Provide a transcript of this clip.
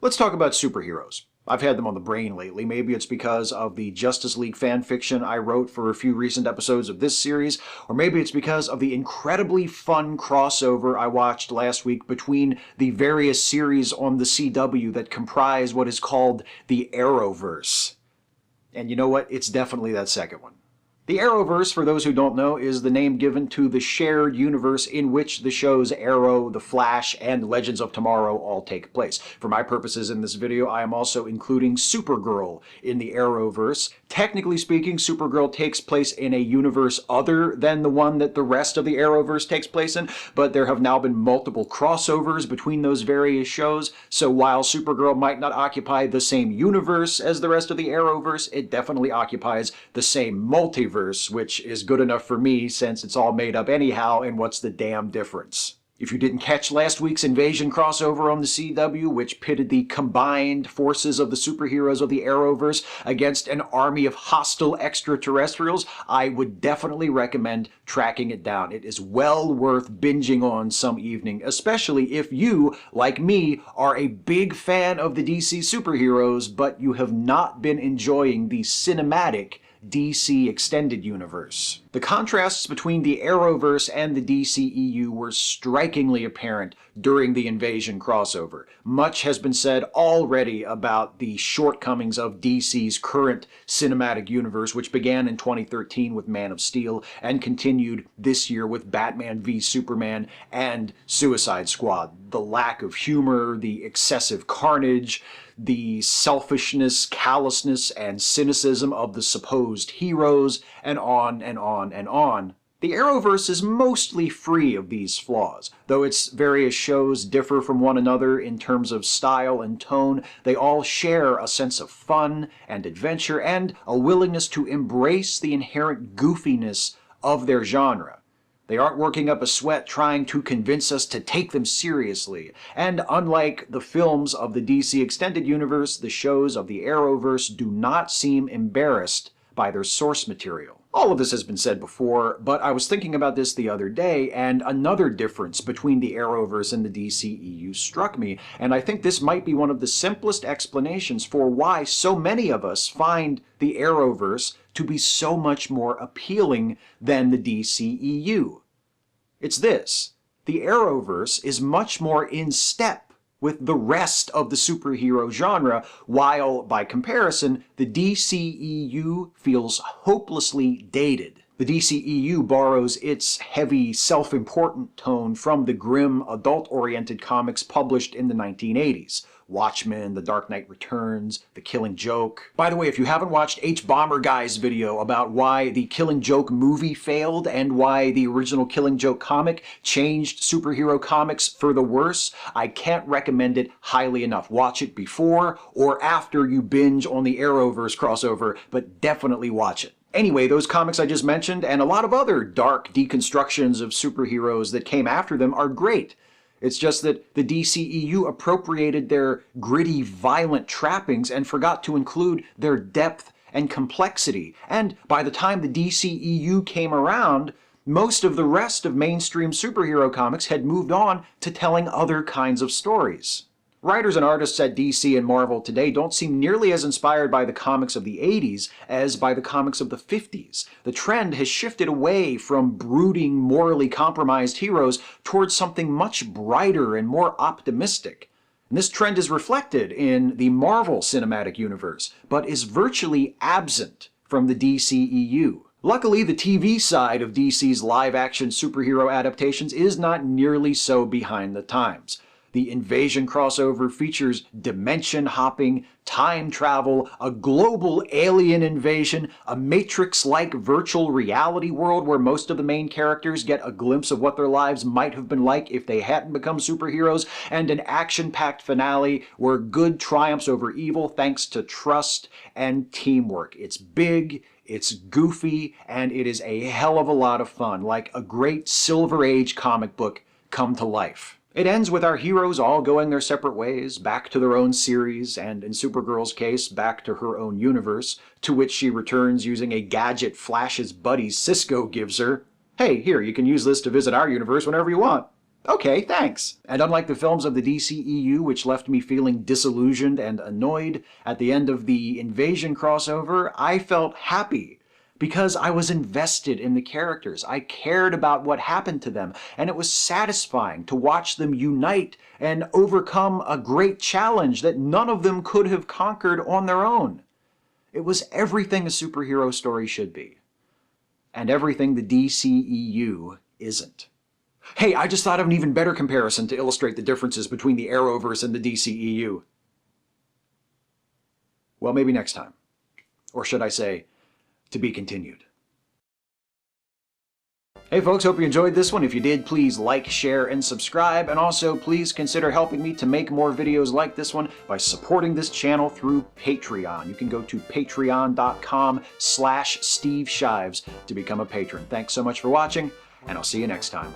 Let's talk about superheroes. I've had them on the brain lately. Maybe it's because of the Justice League fanfiction I wrote for a few recent episodes of this series, or maybe it's because of the incredibly fun crossover I watched last week between the various series on the CW that comprise what is called the Arrowverse. And you know what? It's definitely that second one. The Arrowverse, for those who don't know, is the name given to the shared universe in which the shows Arrow, The Flash, and Legends of Tomorrow all take place. For my purposes in this video, I am also including Supergirl in the Arrowverse. Technically speaking, Supergirl takes place in a universe other than the one that the rest of the Arrowverse takes place in, but there have now been multiple crossovers between those various shows, so while Supergirl might not occupy the same universe as the rest of the Arrowverse, it definitely occupies the same multiverse, which is good enough for me since it's all made up anyhow, and what's the damn difference? If you didn't catch last week's Invasion crossover on the CW, which pitted the combined forces of the superheroes of the Arrowverse against an army of hostile extraterrestrials, I would definitely recommend tracking it down. It is well worth binging on some evening, especially if you, like me, are a big fan of the DC superheroes, but you have not been enjoying the cinematic DC Extended Universe. The contrasts between the Arrowverse and the DCEU were strikingly apparent during the Invasion crossover. Much has been said already about the shortcomings of DC's current cinematic universe, which began in 2013 with Man of Steel and continued this year with Batman v Superman and Suicide Squad. The lack of humor, the excessive carnage, the selfishness, callousness, and cynicism of the supposed heroes, and on and on and on. The Arrowverse is mostly free of these flaws. Though its various shows differ from one another in terms of style and tone, they all share a sense of fun and adventure and a willingness to embrace the inherent goofiness of their genre. They aren't working up a sweat trying to convince us to take them seriously. And unlike the films of the DC Extended Universe, the shows of the Arrowverse do not seem embarrassed by their source material. All of this has been said before, but I was thinking about this the other day, and another difference between the Arrowverse and the DCEU struck me, and I think this might be one of the simplest explanations for why so many of us find the Arrowverse to be so much more appealing than the DCEU. It's this: the Arrowverse is much more in step with the rest of the superhero genre, while, by comparison, the DCEU feels hopelessly dated. The DCEU borrows its heavy, self-important tone from the grim, adult-oriented comics published in the 1980s. Watchmen, The Dark Knight Returns, The Killing Joke. By the way, if you haven't watched hbomberguy's video about why the Killing Joke movie failed and why the original Killing Joke comic changed superhero comics for the worse, I can't recommend it highly enough. Watch it before or after you binge on the Arrowverse crossover, but definitely watch it. Anyway, those comics I just mentioned, and a lot of other dark deconstructions of superheroes that came after them, are great. It's just that the DCEU appropriated their gritty, violent trappings and forgot to include their depth and complexity. And by the time the DCEU came around, most of the rest of mainstream superhero comics had moved on to telling other kinds of stories. Writers and artists at DC and Marvel today don't seem nearly as inspired by the comics of the 80s as by the comics of the 50s. The trend has shifted away from brooding, morally compromised heroes towards something much brighter and more optimistic. And this trend is reflected in the Marvel Cinematic Universe, but is virtually absent from the DCEU. Luckily, the TV side of DC's live-action superhero adaptations is not nearly so behind the times. The Invasion crossover features dimension hopping, time travel, a global alien invasion, a Matrix-like virtual reality world where most of the main characters get a glimpse of what their lives might have been like if they hadn't become superheroes, and an action-packed finale where good triumphs over evil thanks to trust and teamwork. It's big, it's goofy, and it is a hell of a lot of fun, like a great Silver Age comic book come to life. It ends with our heroes all going their separate ways, back to their own series, and in Supergirl's case, back to her own universe, to which she returns using a gadget Flash's buddy Cisco gives her. Hey, here, you can use this to visit our universe whenever you want. Okay, thanks. And unlike the films of the DCEU, which left me feeling disillusioned and annoyed at the end of the Invasion crossover, I felt happy because I was invested in the characters. I cared about what happened to them, and it was satisfying to watch them unite and overcome a great challenge that none of them could have conquered on their own. It was everything a superhero story should be, and everything the DCEU isn't. Hey, I just thought of an even better comparison to illustrate the differences between the Arrowverse and the DCEU. Well, maybe next time. Or should I say, to be continued. Hey folks, hope you enjoyed this one. If you did, please like, share, and subscribe. And also, please consider helping me to make more videos like this one by supporting this channel through Patreon. You can go to patreon.com/Steve Shives to become a patron. Thanks so much for watching, and I'll see you next time.